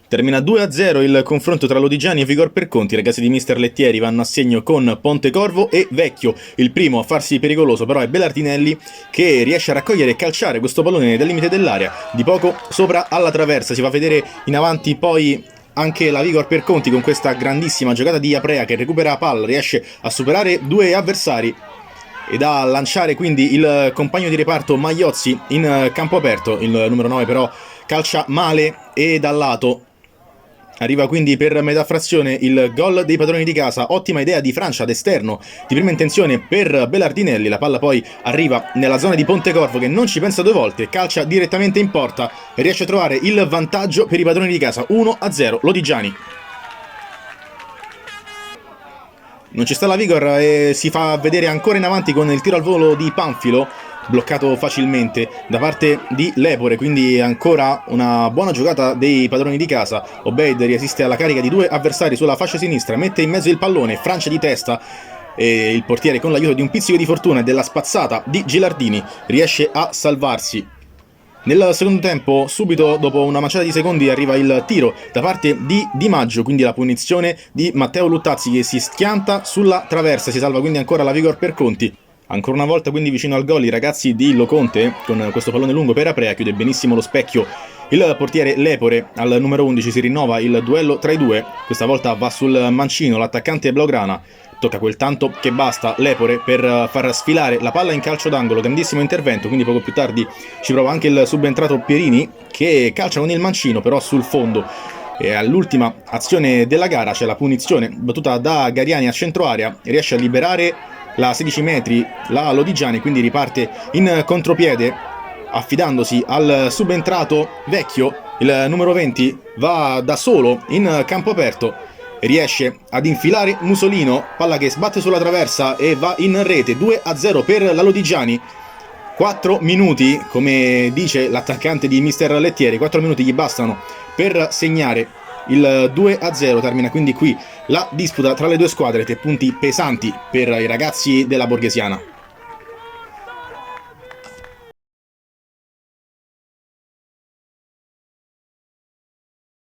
Termina 2-0 il confronto tra Lodigiani e Vigor Perconti. I ragazzi di Mister Lettieri vanno a segno con Pontecorvo e Vecchio. Il primo a farsi pericoloso però è Belardinelli, che riesce a raccogliere e calciare questo pallone dal limite dell'area, di poco sopra alla traversa. Si fa vedere in avanti poi anche la Vigor Perconti con questa grandissima giocata di Aprea, che recupera palla, riesce a superare due avversari ed a lanciare quindi il compagno di reparto Magliozzi in campo aperto. Il numero 9 però calcia male e dal lato. Arriva quindi per metà frazione il gol dei padroni di casa. Ottima idea di Francia d'esterno, di prima intenzione per Belardinelli. La palla poi arriva nella zona di Pontecorvo, che non ci pensa due volte, calcia direttamente in porta e riesce a trovare il vantaggio per i padroni di casa. 1-0 Lodigiani. Non ci sta la Vigor e si fa vedere ancora in avanti con il tiro al volo di Panfilo, bloccato facilmente da parte di Lepore, quindi ancora una buona giocata dei padroni di casa. Obeid resiste alla carica di due avversari sulla fascia sinistra, mette in mezzo il pallone, Francia di testa e il portiere, con l'aiuto di un pizzico di fortuna e della spazzata di Gilardini, riesce a salvarsi. Nel secondo tempo, subito dopo una manciata di secondi, arriva il tiro da parte di Di Maggio, quindi la punizione di Matteo Luttazzi, che si schianta sulla traversa. Si salva quindi ancora la Vigor Perconti. Ancora una volta quindi vicino al gol i ragazzi di Loconte, con questo pallone lungo per Aprea, chiude benissimo lo specchio il portiere Lepore. Al numero 11 si rinnova il duello tra i due, questa volta va sul mancino l'attaccante blaugrana. Tocca quel tanto che basta Lepore per far sfilare la palla in calcio d'angolo. Grandissimo intervento, quindi poco più tardi ci prova anche il subentrato Pierini, che calcia con il mancino però sul fondo. E all'ultima azione della gara c'è la punizione battuta da Gariani a centro area, riesce a liberare la 16 metri la Lodigiani, quindi riparte in contropiede affidandosi al subentrato Vecchio. Il numero 20 va da solo in campo aperto, riesce ad infilare Musolino, palla che sbatte sulla traversa e va in rete. 2-0 per la Lodigiani. 4 minuti, come dice l'attaccante di Mister Lettieri, 4 minuti gli bastano per segnare il 2-0. Termina quindi qui la disputa tra le due squadre, 3 punti pesanti per i ragazzi della Borghesiana.